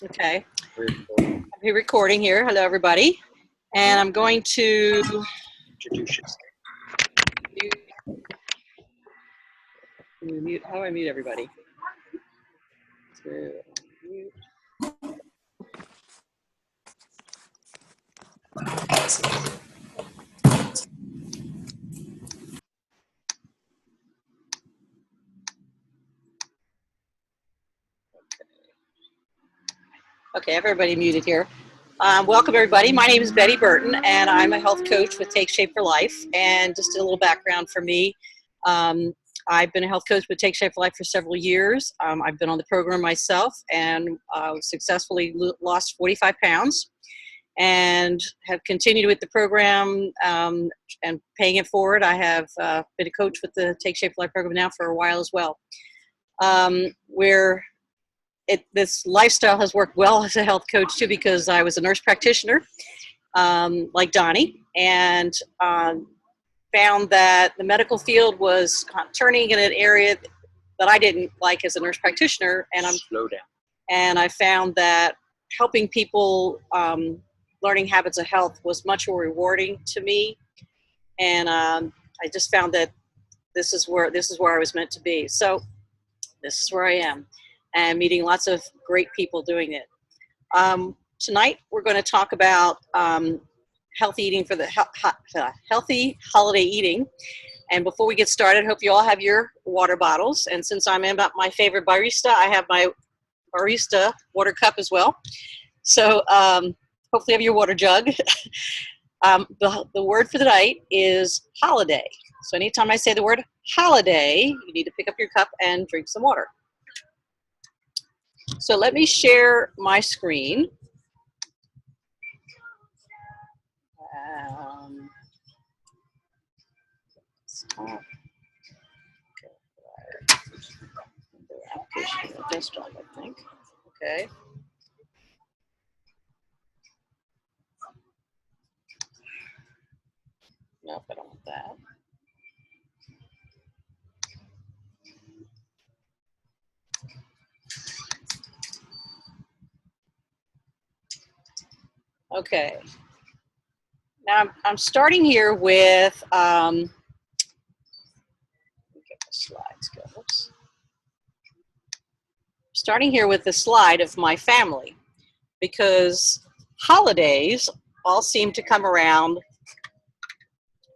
Okay. I'm recording here. Hello, everybody. And I'm going to introduce you. How do I mute everybody? Mute. Okay, everybody muted here. Welcome, everybody. My name is Betty Burton, and I'm a health coach with Take Shape for Life. And just a little background for me. I've been a health coach with Take Shape for Life for several years. I've been on the program myself and successfully lost 45 pounds and have continued with the program and paying it forward. I have been a coach with the Take Shape for Life program now for a while as well. This lifestyle has worked well as a health coach too, because I was a nurse practitioner like Donnie, and found that the medical field was turning in an area that I didn't like as a nurse practitioner, and Slow down. And I found that helping people learning habits of health was much more rewarding to me, and I just found that this is where I was meant to be. So this is where I am, and meeting lots of great people doing it. Tonight we're going to talk about healthy eating for the healthy holiday eating. And before we get started, hope you all have your water bottles. And since I'm my favorite barista, I have my barista water cup as well. So hopefully you have your water jug. The word for the night is holiday. So anytime I say the word holiday, you need to pick up your cup and drink some water. So let me share my screen. Stop. Application desktop, I think. Okay. Nope, I don't want that. Okay. Now I'm starting here with let me get the slides go. Oops. Starting here with the slide of my family, because holidays all seem to come around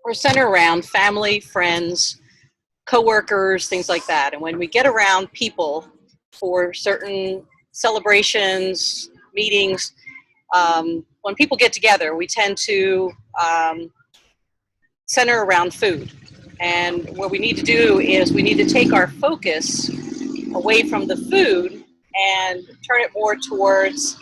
or center around family, friends, coworkers, things like that. And when we get around people for certain celebrations, meetings, when people get together, we tend to center around food. And what we need to do is we need to take our focus away from the food and turn it more towards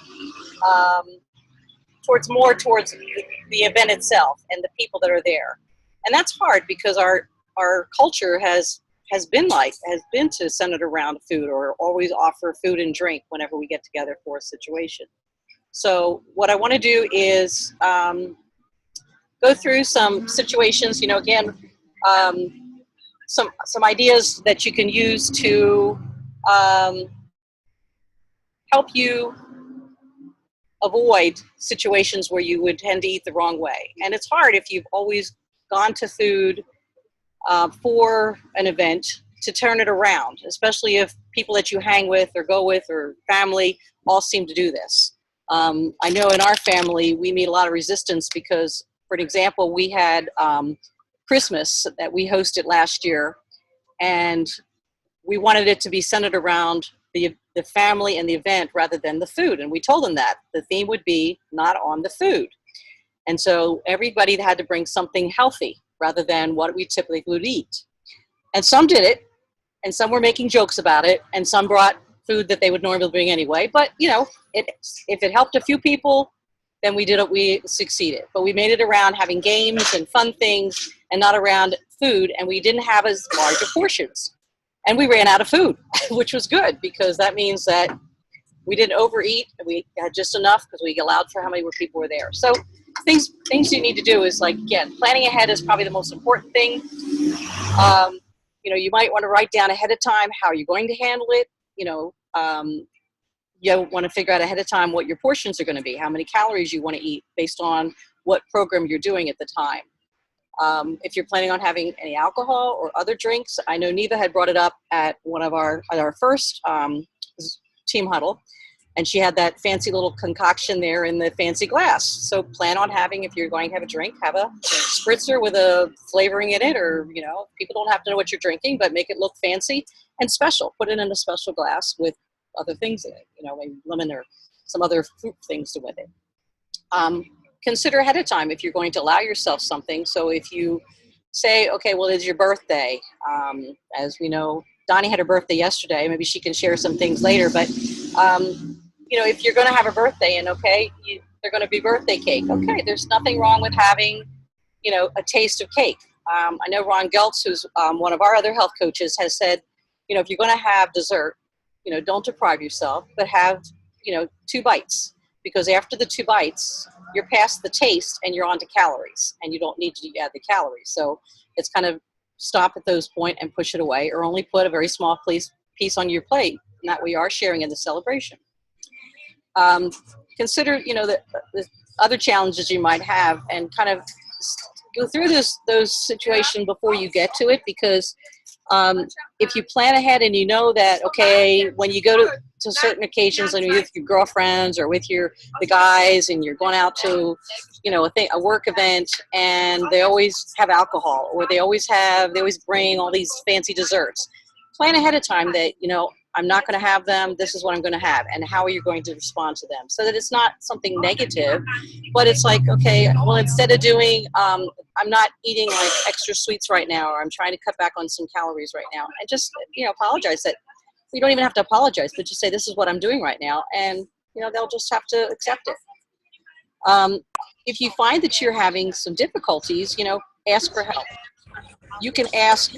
the event itself and the people that are there. And that's hard because our culture has been to center around food, or always offer food and drink whenever we get together for a situation. So what I want to do is go through some situations, again, some ideas that you can use to help you avoid situations where you would tend to eat the wrong way. And it's hard if you've always gone to food for an event to turn it around, especially if people that you hang with or go with or family all seem to do this. I know in our family we meet a lot of resistance because, for an example, we had Christmas that we hosted last year, and we wanted it to be centered around the family and the event rather than the food. And we told them that the theme would be not on the food. And so everybody had to bring something healthy rather than what we typically would eat. And some did it, and some were making jokes about it, and some brought food that they would normally bring anyway. But, if it helped a few people, then we succeeded. But we made it around having games and fun things and not around food, and we didn't have as large portions. And we ran out of food, which was good, because that means that we didn't overeat. We had just enough because we allowed for how many people were there. So things you need to do is, like, again, planning ahead is probably the most important thing. You might want to write down ahead of time how you're going to handle it. you want to figure out ahead of time what your portions are going to be, how many calories you want to eat based on what program you're doing at the time. If you're planning on having any alcohol or other drinks, I know Neva had brought it up at our first team huddle, and she had that fancy little concoction there in the fancy glass. So plan on having, if you're going to have a drink, have a spritzer with a flavoring in it, or, people don't have to know what you're drinking, but make it look fancy and special. Put it in a special glass with other things in it, maybe lemon or some other fruit things to with it. Consider ahead of time if you're going to allow yourself something. So if you say, okay, well, it's your birthday. As we know, Donnie had her birthday yesterday. Maybe she can share some things later, but if you're going to have a birthday and they're going to be birthday cake. Okay, there's nothing wrong with having, a taste of cake. I know Ron Geltz, who's one of our other health coaches, has said, if you're going to have dessert, don't deprive yourself, but have, 2 bites, because after the 2 bites, you're past the taste and you're on to calories, and you don't need to add the calories. So it's kind of stop at those point and push it away, or only put a very small piece on your plate, and that we are sharing in the celebration. Consider, the other challenges you might have, and kind of go through those situations before you get to it, because if you plan ahead and you know that, okay, when you go to certain occasions, and you're with your girlfriends or with the guys, and you're going out to, a work event, and they always have alcohol, or they always bring all these fancy desserts. Plan ahead of time that, I'm not going to have them. This is what I'm going to have, and how are you going to respond to them, so that it's not something negative, but it's like, okay, well, instead of doing, I'm not eating like extra sweets right now, or I'm trying to cut back on some calories right now, and just, apologize. That you don't even have to apologize, but just say, this is what I'm doing right now, and they'll just have to accept it. If you find that you're having some difficulties, ask for help. You can ask.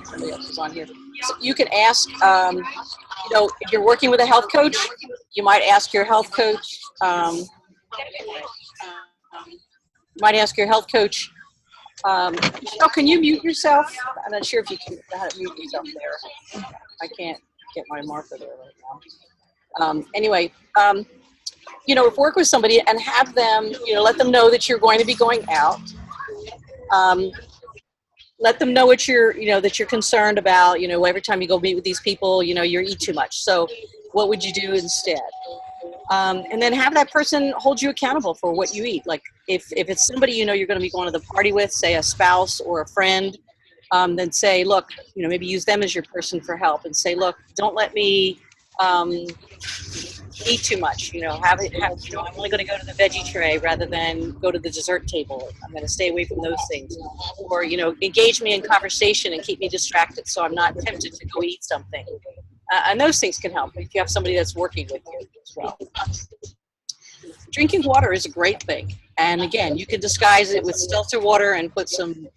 Somebody else is on here. So you can ask, if you're working with a health coach, you might ask your health coach. Can you mute yourself? I'm not sure if you can mute yourself there. I can't get my marker there right now. Anyway, work with somebody and have them, let them know that you're going to be going out. Let them know what that you're concerned about. Every time you go meet with these people, you eat too much. So what would you do instead? And then have that person hold you accountable for what you eat. Like if it's somebody you're going to be going to the party with, say a spouse or a friend, then say, look, maybe use them as your person for help, and say, look, don't let me eat too much. I'm only going to go to the veggie tray rather than go to the dessert table. I'm going to stay away from those things. Or, engage me in conversation and keep me distracted so I'm not tempted to go eat something. And those things can help if you have somebody that's working with you as well. Drinking water is a great thing. And again, you can disguise it with seltzer water and put some,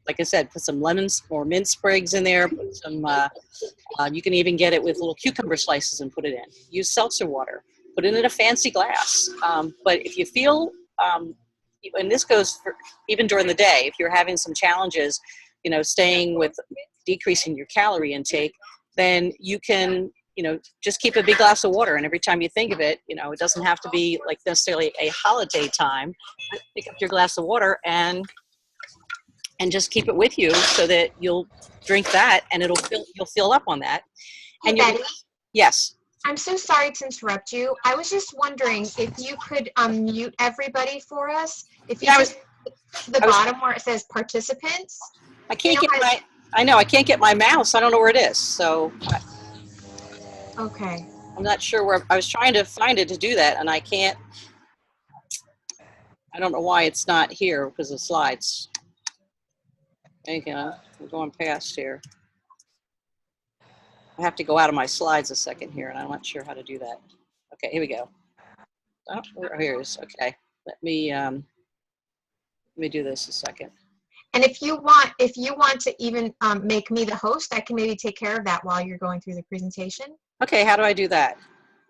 like I said, put some lemons or mint sprigs in there. Put some, you can even get it with little cucumber slices and put it in. Use seltzer water. Put it in a fancy glass. But if you feel, and this goes for even during the day, if you're having some challenges, staying with decreasing your calorie intake, then you can, just keep a big glass of water. And every time you think of it, it doesn't have to be like necessarily a holiday time. Pick up your glass of water and just keep it with you so that you'll drink that and you'll fill up on that. Hey, Betty? Yes. I'm so sorry to interrupt you. I was just wondering if you could mute everybody for us. If you bottom where it says participants. I can't I can't get my mouse. I don't know where it is. So. Okay. I'm not sure where. I was trying to find it to do that, and I can't. I don't know why it's not here because of slides. We're going past here. I have to go out of my slides a second here, and I'm not sure how to do that. Okay, here we go. Oh, here it is. Okay, let me do this a second. And if you want to even make me the host, I can maybe take care of that while you're going through the presentation. Okay, how do I do that?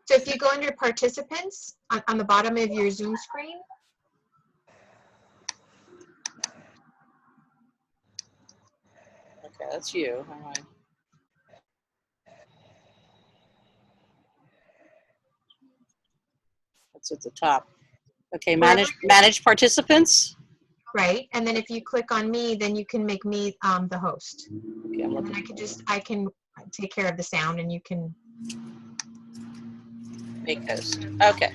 So if you go under participants on the bottom of your Zoom screen. Okay, that's you. All right. It's at the top. Okay, manage participants. Right, and then if you click on me, then you can make me the host. Okay, I'm And then I can take care of the sound, and you can make host. Okay.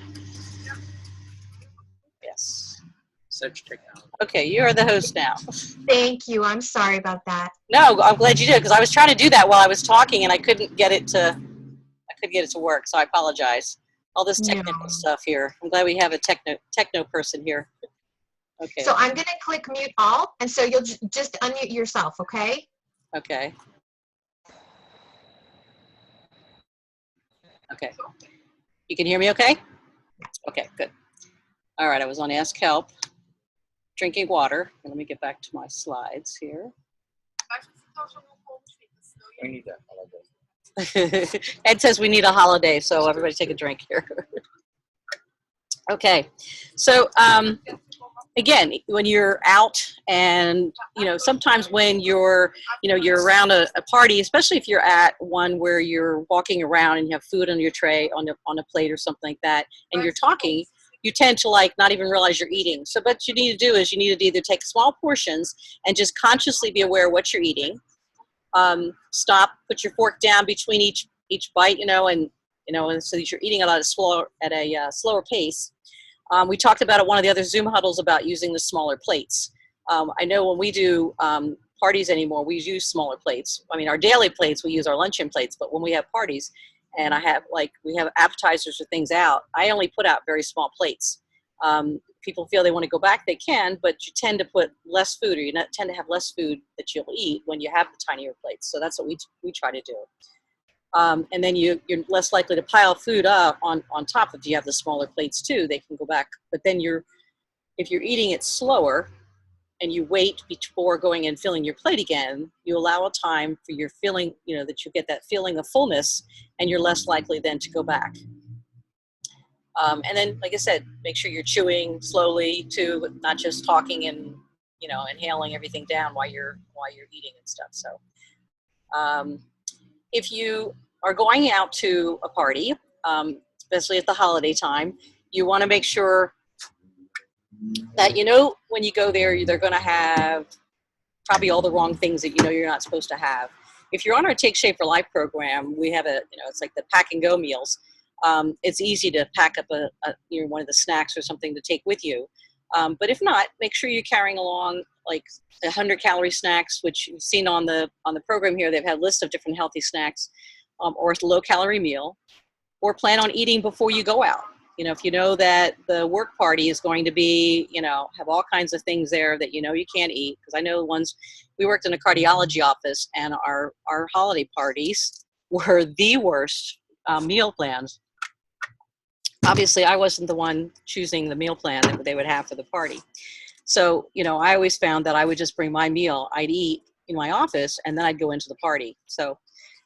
Yes. Such technology. Okay, you are the host now. Thank you. I'm sorry about that. No, I'm glad you did, because I was trying to do that while I was talking and I couldn't get it to work, so I apologize. All this technical stuff here. I'm glad we have a techno person here. Okay. So I'm going to click mute all, and so you'll just unmute yourself, okay? Okay. Okay. You can hear me okay? Okay, good. All right, I was on Ask Help, drinking water. Let me get back to my slides here. We need that. Ed says we need a holiday, so everybody take a drink here. Okay, so again, when you're out and, sometimes when you're around a party, especially if you're at one where you're walking around and you have food on your tray, on a plate or something like that, and you're talking, you tend to not even realize you're eating. So what you need to do is you need to either take small portions and just consciously be aware of what you're eating. Stop, put your fork down between each bite, and so that you're eating at a slower pace. We talked about at one of the other Zoom huddles about using the smaller plates. I know when we do parties anymore, we use smaller plates. I mean, our daily plates, we use our luncheon plates, but when we have parties and we have appetizers or things out, I only put out very small plates. People feel they want to go back, they can, but you tend to put less food, or tend to have less food that you'll eat when you have the tinier plates. So that's what we try to do. And then you're less likely to pile food up on top if you have the smaller plates too. They can go back. But then if you're eating it slower and you wait before going and filling your plate again, you allow a time for your feeling, that you get that feeling of fullness, and you're less likely then to go back. And then, like I said, make sure you're chewing slowly too, not just talking and, inhaling everything down while you're eating and stuff. So, if you are going out to a party, especially at the holiday time, you want to make sure that when you go there, they're going to have probably all the wrong things that you're not supposed to have. If you're on our Take Shape for Life program, we have it's like the pack and go meals. It's easy to pack up one of the snacks or something to take with you. But if not, make sure you're carrying along like 100-calorie snacks, which you've seen on the program here. They've had a list of different healthy snacks, or a low-calorie meal, or plan on eating before you go out. If you know that the work party is going to be, have all kinds of things there that you can't eat. Because I know we worked in a cardiology office, and our holiday parties were the worst meal plans. Obviously, I wasn't the one choosing the meal plan that they would have for the party. So, I always found that I would just bring my meal. I'd eat in my office, and then I'd go into the party. So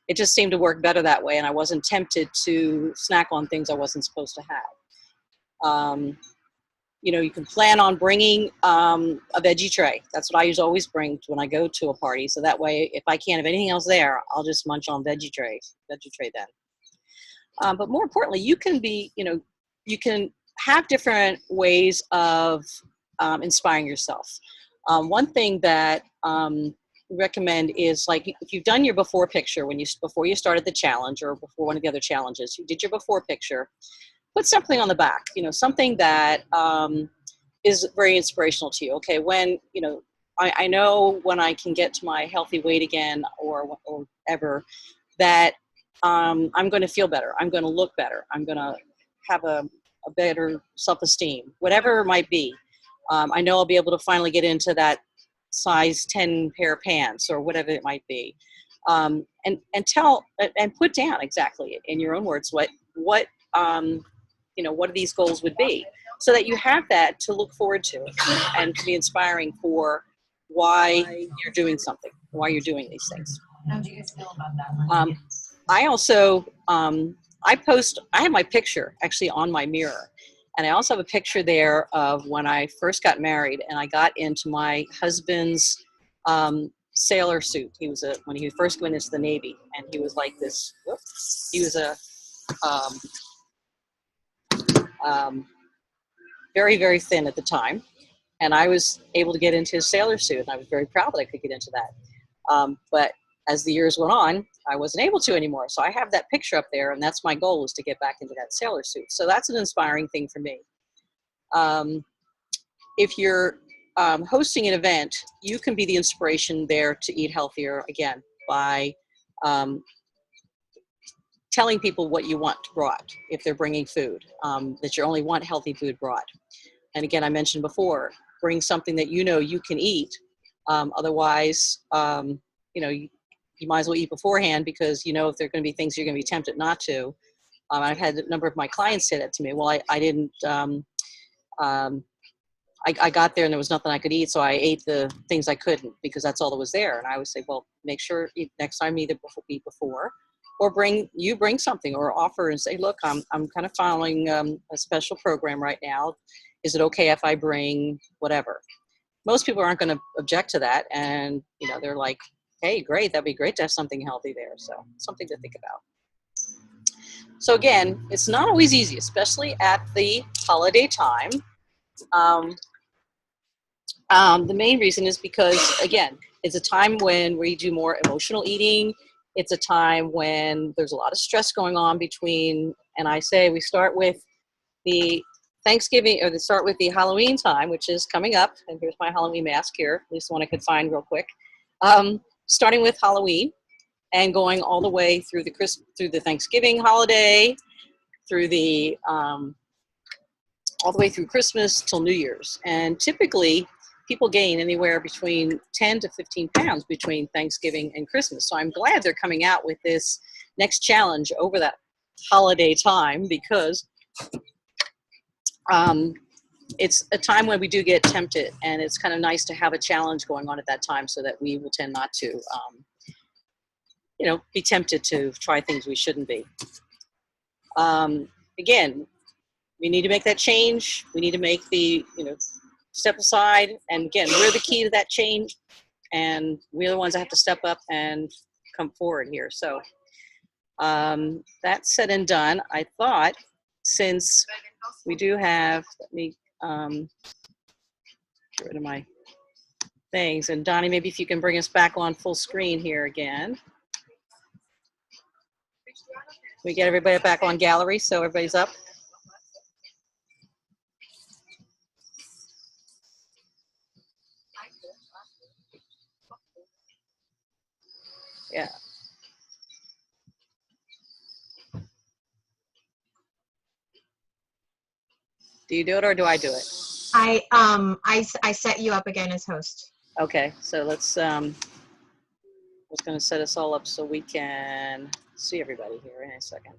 it just seemed to work better that way, and I wasn't tempted to snack on things I wasn't supposed to have. You can plan on bringing a veggie tray. That's what I always bring when I go to a party. So that way, if I can't have anything else there, I'll just munch on veggie tray then. But more importantly, you can have different ways of inspiring yourself. One thing that we recommend is, like, if you've done your before picture before you started the challenge, or before one of the other challenges, you did your before picture, put something on the back, something that is very inspirational to you. Okay, when, I know when I can get to my healthy weight again, or ever, that I'm going to feel better. I'm going to look better. I'm going to have a better self-esteem, whatever it might be. I know I'll be able to finally get into that size 10 pair of pants, or whatever it might be. And put down exactly in your own words what these goals would be, so that you have that to look forward to and to be inspiring for why you're doing something, why you're doing these things. How do you guys feel about that? I also, I have my picture actually on my mirror, and I also have a picture there of when I first got married and I got into my husband's sailor suit. When he first went into the Navy, and he was like this, he was a very, very thin at the time. And I was able to get into his sailor suit, and I was very proud that I could get into that. But as the years went on, I wasn't able to anymore. So I have that picture up there, and that's my goal, is to get back into that sailor suit. So that's an inspiring thing for me. If you're hosting an event, you can be the inspiration there to eat healthier, again, by telling people what you want brought if they're bringing food, that you only want healthy food brought. And again, I mentioned before, bring something that you know you can eat. Otherwise, you might as well eat beforehand, because you know if there are going to be things you're going to be tempted not to. I've had a number of my clients say that to me. Well, I didn't, I got there and there was nothing I could eat, so I ate the things I couldn't because that's all that was there. And I would say, well, make sure next time either eat before, or bring something, or offer and say, look, I'm kind of following a special program right now. Is it okay if I bring whatever? Most people aren't going to object to that, and they're like, hey, great, that'd be great to have something healthy there. So something to think about. So again, it's not always easy, especially at the holiday time. The main reason is because, again, it's a time when we do more emotional eating. It's a time when there's a lot of stress going on between, and I say we start with the Thanksgiving, or start with the Halloween time, which is coming up. And here's my Halloween mask here, at least one I could find real quick. Starting with Halloween and going all the way through the Thanksgiving holiday, through the all the way through Christmas till New Year's. And typically, people gain anywhere between 10 to 15 pounds between Thanksgiving and Christmas. So I'm glad they're coming out with this next challenge over that holiday time, because it's a time when we do get tempted, and it's kind of nice to have a challenge going on at that time, so that we will tend not to, be tempted to try things we shouldn't be. Again, we need to make that change. We need to make the, step aside. And again, we're the key to that change, and we're the ones that have to step up and come forward here. So that said and done, I thought, since we do have, let me get rid of my things. And Donnie, maybe if you can bring us back on full screen here again. We get everybody back on gallery, so everybody's up. Yeah. Do you do it, or do I do it? I set you up again as host. Okay, so let's I was going to set us all up so we can see everybody here in a second.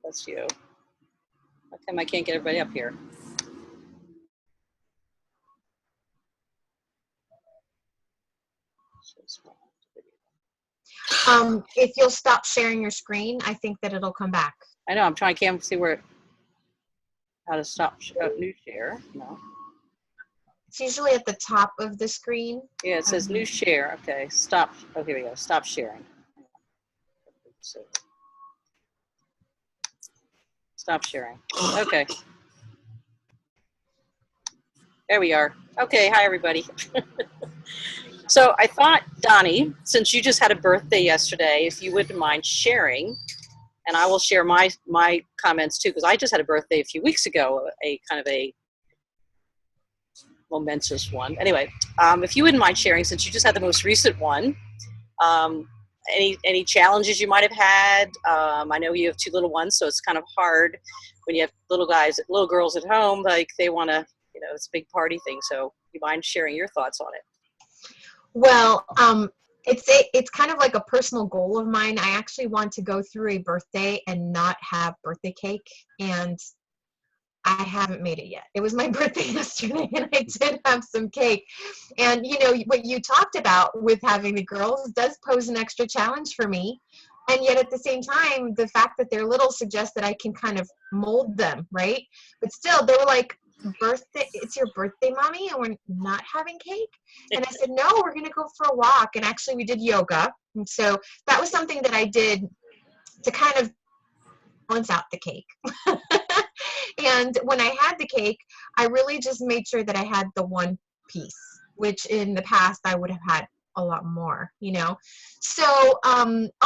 That's you. How come I can't get everybody up here? If you'll stop sharing your screen, I think that it'll come back. I know, I'm trying, can't see how to stop new share. No. It's usually at the top of the screen. Yeah, it says new share. Okay, stop. Oh, here we go. Stop sharing. Stop sharing. Okay. There we are. Okay, hi everybody. So I thought, Donnie, since you just had a birthday yesterday, if you wouldn't mind sharing, and I will share my comments too, because I just had a birthday a few weeks ago, a kind of a momentous one. Anyway, if you wouldn't mind sharing, since you just had the most recent one, any challenges you might have had. I know you have two little ones, so it's kind of hard when you have little girls at home, like they want to, it's a big party thing. So you mind sharing your thoughts on it? Well, it's kind of like a personal goal of mine. I actually want to go through a birthday and not have birthday cake, and I haven't made it yet. It was my birthday yesterday, and I did have some cake. And what you talked about with having the girls does pose an extra challenge for me. And yet at the same time, the fact that they're little suggests that I can kind of mold them, right? But still, they were like, it's your birthday, mommy, and we're not having cake? And I said, no, we're going to go for a walk. And actually we did yoga. And so that was something that I did to kind of balance out the cake. And when I had the cake, I really just made sure that I had the one piece, which in the past I would have had a lot more, you know? So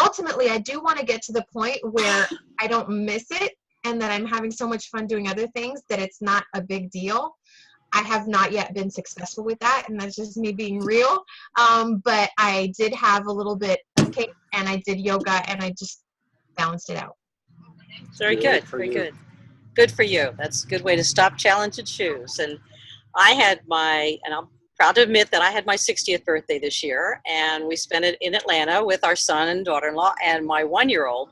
ultimately, I do want to get to the point where I don't miss it and that I'm having so much fun doing other things that it's not a big deal. I have not yet been successful with that, and that's just me being real. But I did have a little bit of cake, and I did yoga, and I just balanced it out. Very good. Very good. Good for you. That's a good way to stop, challenge, and choose. And I had and I'm proud to admit that I had my 60th birthday this year, and we spent it in Atlanta with our son and daughter-in-law and my 1-year-old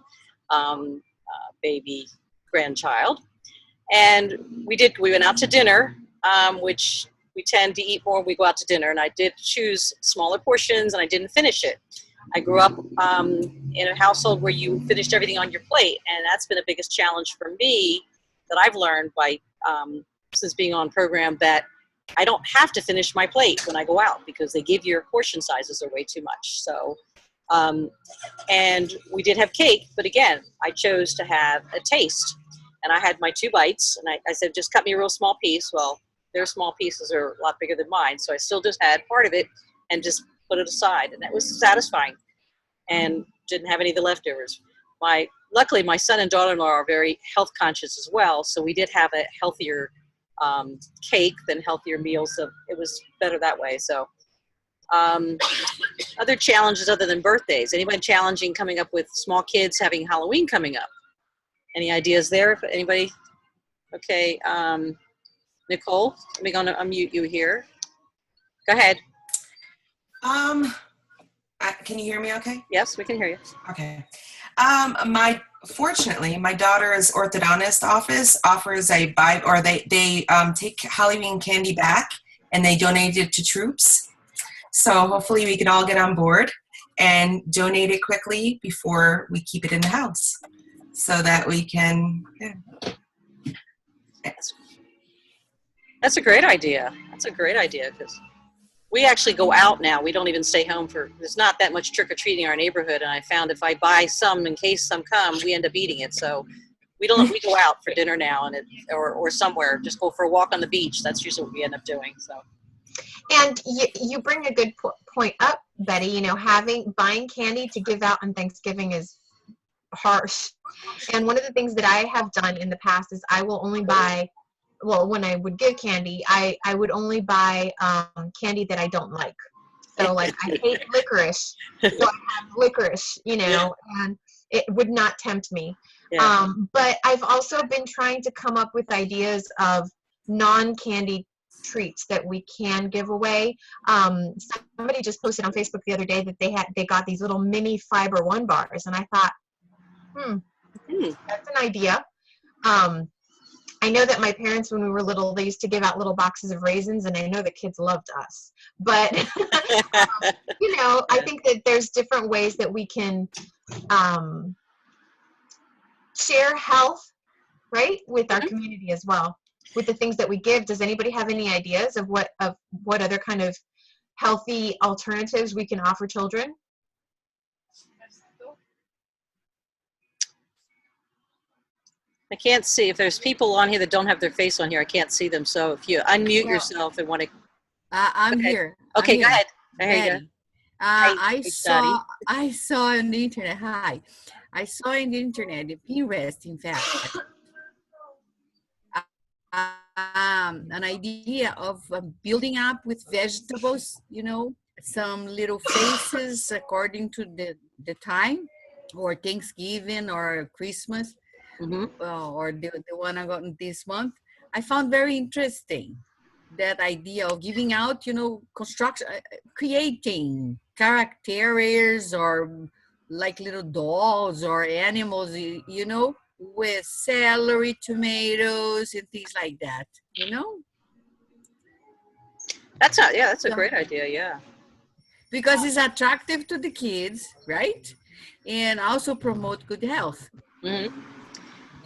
baby grandchild. And we went out to dinner, which we tend to eat more when we go out to dinner. And I did choose smaller portions, and I didn't finish it. I grew up in a household where you finished everything on your plate, and that's been the biggest challenge for me that I've learned by since being on program, that I don't have to finish my plate when I go out because they give your portion sizes are way too much. So, and we did have cake, but again, I chose to have a taste, and I had my 2 bites, and I said, just cut me a real small piece. Well, their small pieces are a lot bigger than mine, so I still just had part of it and just put it aside, and that was satisfying, and didn't have any of the leftovers. Luckily, my son and daughter-in-law are very health conscious as well, so we did have a healthier cake than healthier meals, so it was better that way. So other challenges other than birthdays, anybody challenging coming up with small kids having Halloween coming up? Any ideas there? If anybody? Okay, Nicole, I'm going to unmute you here. Go ahead. Can you hear me okay? Yes, we can hear you. Okay. Fortunately, my daughter's orthodontist office offers they take Halloween candy back and they donate it to troops. So hopefully we can all get on board and donate it quickly before we keep it in the house so that we can, That's a great idea. That's a great idea, because we actually go out now. We don't even stay home there's not that much trick-or-treating in our neighborhood, and I found if I buy some in case some come, we end up eating it. So we go out for dinner now or somewhere, just go for a walk on the beach. That's usually what we end up doing. So. And you bring a good point up, Betty. You know, buying candy to give out on Thanksgiving is harsh. And one of the things that I have done in the past is I will only buy, when I would give candy, I would only buy candy that I don't like. So like I hate licorice, so I have licorice, you know, and it would not tempt me. Yeah. But I've also been trying to come up with ideas of non-candy treats that we can give away. Somebody just posted on Facebook the other day that they got these little mini Fiber One bars, and I thought, that's an idea. I know that my parents, when we were little, they used to give out little boxes of raisins, and I know the kids loved us. But, you know, I think that there's different ways that we can share health, right, with our community as well, with the things that we give. Does anybody have any ideas of what other kind of healthy alternatives we can offer children? I can't see. If there's people on here that don't have their face on here, I can't see them. So if you unmute yourself and want to. I'm here. Okay, go ahead. There you go. I saw on the internet. Hi. I saw on the internet a Pinterest, in fact, an idea of building up with vegetables, you know, some little faces according to the time, or Thanksgiving or Christmas. Or the one I got this month. I found very interesting that idea of giving out, you know, creating characters or like little dolls or animals, you know, with celery, tomatoes, and things like that, you know? That's a great idea, yeah. Because it's attractive to the kids, right? And also promote good health.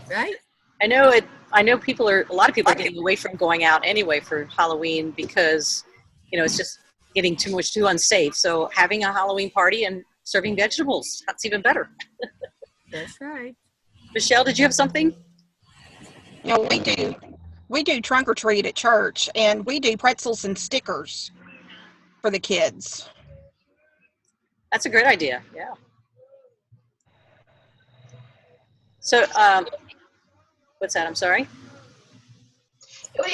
Right? I know it. I know a lot of people are getting away from going out anyway for Halloween because, it's just getting too unsafe. So having a Halloween party and serving vegetables, that's even better. That's right. Michelle, did you have something? We do trunk or treat at church, and we do pretzels and stickers for the kids. That's a great idea. Yeah. So, what's that? I'm sorry.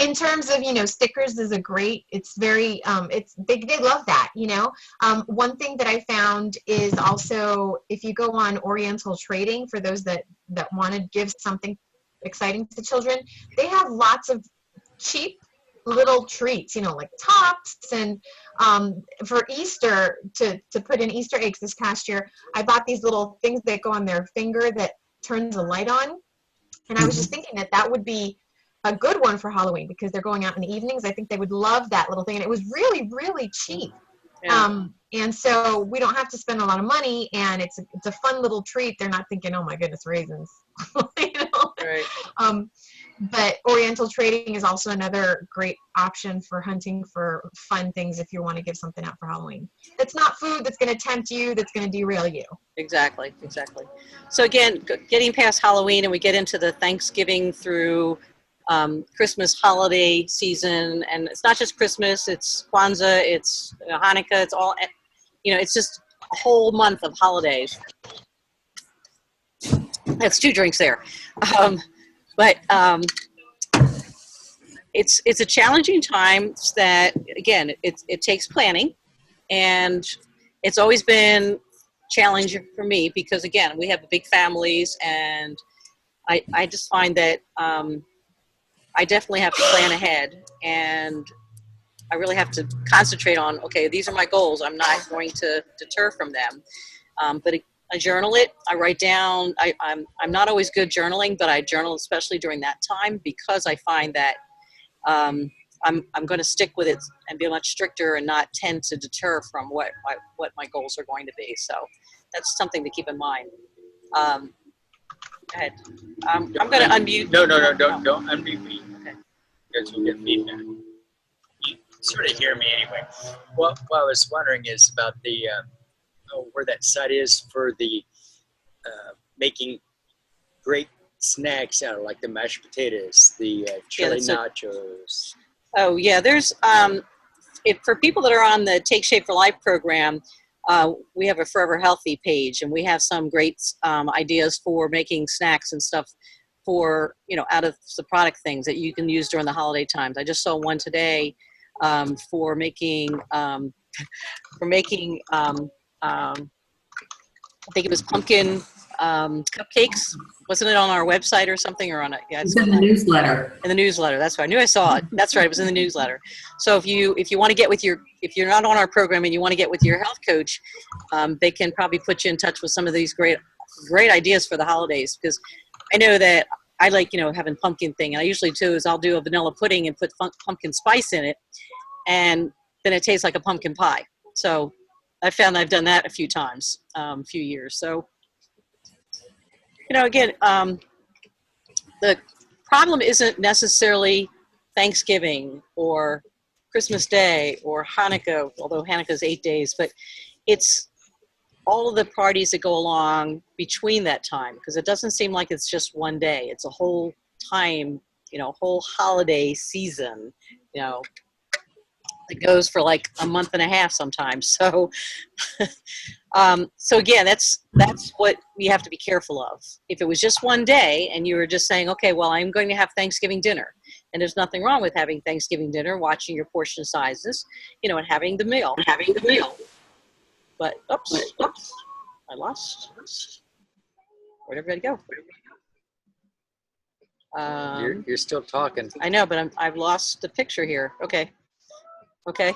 In terms of, stickers is a great, it's very, they love that, one thing that I found is also, if you go on Oriental Trading, for those that want to give something exciting to children, they have lots of cheap little treats, like tops, and for Easter, to put in Easter eggs this past year, I bought these little things that go on their finger that turns a light on, and I was just thinking that would be a good one for Halloween because they're going out in the evenings. I think they would love that little thing, and it was really, really cheap. Yeah. And so we don't have to spend a lot of money, and it's a fun little treat. They're not thinking, oh my goodness, raisins. Right. But Oriental Trading is also another great option for hunting for fun things if you want to give something out for Halloween. That's not food that's going to tempt you, that's going to derail you. Exactly. So again, getting past Halloween and we get into the Thanksgiving through Christmas holiday season, and it's not just Christmas, it's Kwanzaa, it's Hanukkah, it's all, it's just a whole month of holidays. That's 2 drinks there. But it's a challenging time that, again, it takes planning, and it's always been challenging for me because, again, we have big families, and I just find that I definitely have to plan ahead, and I really have to concentrate on, okay, these are my goals. I'm not going to deter from them. But I journal it. I write down. I'm not always good journaling, but I journal especially during that time because I find that I'm going to stick with it and be much stricter and not tend to deter from what my goals are going to be. So that's something to keep in mind. Go ahead. I'm going to unmute. No, don't unmute me. Okay. Because we'll get feedback. You sort of hear me anyway. What I was wondering is about the where that site is for the making great snacks out of, like the mashed potatoes, the chili nachos. Oh yeah, there's for people that are on the Take Shape for Life program, we have a Forever Healthy page, and we have some great ideas for making snacks and stuff for, out of the product things that you can use during the holiday times. I just saw one today for making I think it was pumpkin cupcakes. Wasn't it on our website or something, or on it? Yeah, it's in the newsletter. In the newsletter, that's right. I knew I saw it. That's right. It was in the newsletter. So if you want to get with if you're not on our program and you want to get with your health coach, they can probably put you in touch with some of these great ideas for the holidays. Because I know that I like having pumpkin thing, and I usually too is I'll do a vanilla pudding and put pumpkin spice in it, and then it tastes like a pumpkin pie. So I found I've done that a few times, a few years. So, again, the problem isn't necessarily Thanksgiving or Christmas Day or Hanukkah, although Hanukkah is 8 days, but it's all of the parties that go along between that time, because it doesn't seem like it's just one day. It's a whole time, whole holiday season, it goes for like a month and a half sometimes. So, so again, that's what we have to be careful of. If it was just one day and you were just saying, okay, well, I'm going to have Thanksgiving dinner, and there's nothing wrong with having Thanksgiving dinner, watching your portion sizes, and having the meal. But, oops, I lost. Where'd everybody go? You're still talking. I know, but I've lost the picture here. Okay.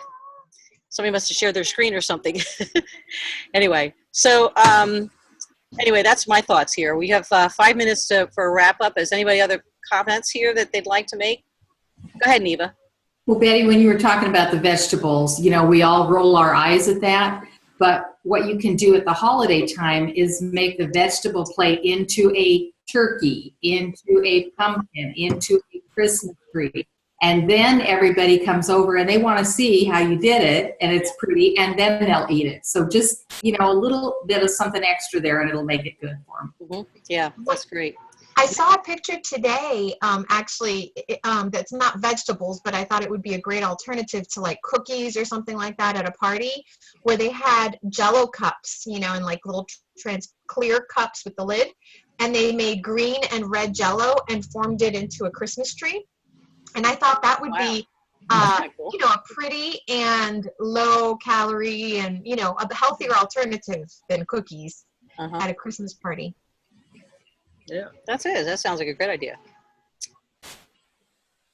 Somebody must have shared their screen or something. Anyway, so anyway, that's my thoughts here. We have 5 minutes for a wrap up. Is anybody other comments here that they'd like to make? Go ahead, Neva. Well, Betty, when you were talking about the vegetables, we all roll our eyes at that. But what you can do at the holiday time is make the vegetable plate into a turkey, into a pumpkin, into a Christmas tree. And then everybody comes over and they want to see how you did it, and it's pretty, and then they'll eat it. So just, a little bit of something extra there, and it'll make it good for them. Yeah, that's great. I saw a picture today, actually, that's not vegetables, but I thought it would be a great alternative to like cookies or something like that at a party, where they had Jell-O cups, in like little clear cups with the lid, and they made green and red Jell-O and formed it into a Christmas tree. And I thought that would be, That's cool. a pretty and low calorie and, a healthier alternative than cookies at a Christmas party. Yeah. That's it. That sounds like a great idea.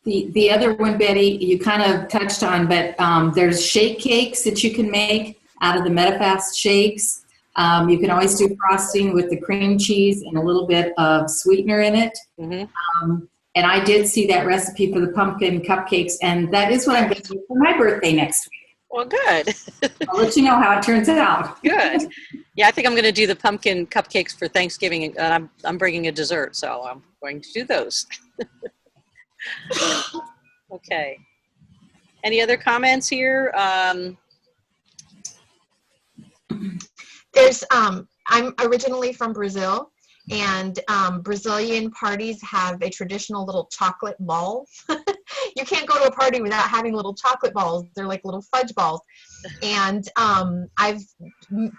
The other one, Betty, you kind of touched on, but there's shake cakes that you can make out of the Metafast shakes. You can always do frosting with the cream cheese and a little bit of sweetener in it. And I did see that recipe for the pumpkin cupcakes, and that is what I'm going to do for my birthday next week. Well, good. I'll let you know how it turns out. Good. Yeah, I think I'm going to do the pumpkin cupcakes for Thanksgiving, and I'm bringing a dessert, so I'm going to do those. Okay. Any other comments here? There's, I'm originally from Brazil, and Brazilian parties have a traditional little chocolate ball. You can't go to a party without having little chocolate balls. They're like little fudge balls. And I've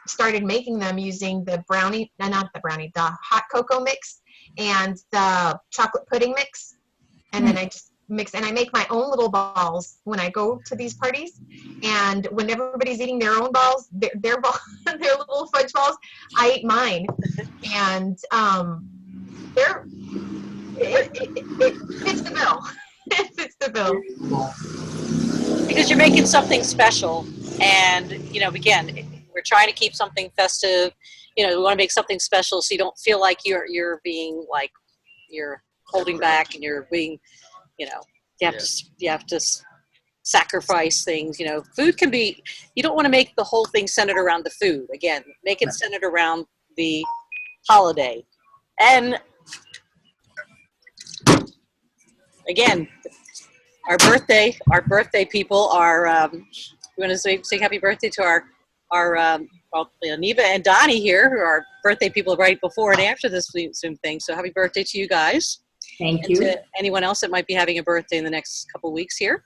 started making them using the hot cocoa mix and the chocolate pudding mix. And then I just mix, and I make my own little balls when I go to these parties. And when everybody's eating their own balls, their their little fudge balls, I eat mine. And it fits the bill. It fits the bill. Because you're making something special, and again, we're trying to keep something festive. We want to make something special, so you don't feel like you're being like you're holding back, and you're being, you have to sacrifice things. Food can be. You don't want to make the whole thing centered around the food. Again, make it centered around the holiday, and again, our birthday people are. We want to sing happy birthday to our Neva and Donnie here, who are birthday people right before and after this Zoom thing. So happy birthday to you guys. Thank And you. to anyone else that might be having a birthday in the next couple weeks here.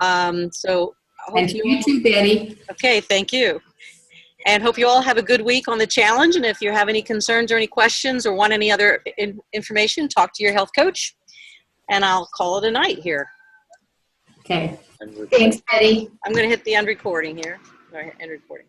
So I hope And you too, Betty. Okay, thank you. And hope you all have a good week on the challenge. And if you have any concerns or any questions or want any other information, talk to your health coach. And I'll call it a night here. Okay. Thanks, Betty. I'm going to hit the end recording here. End recording.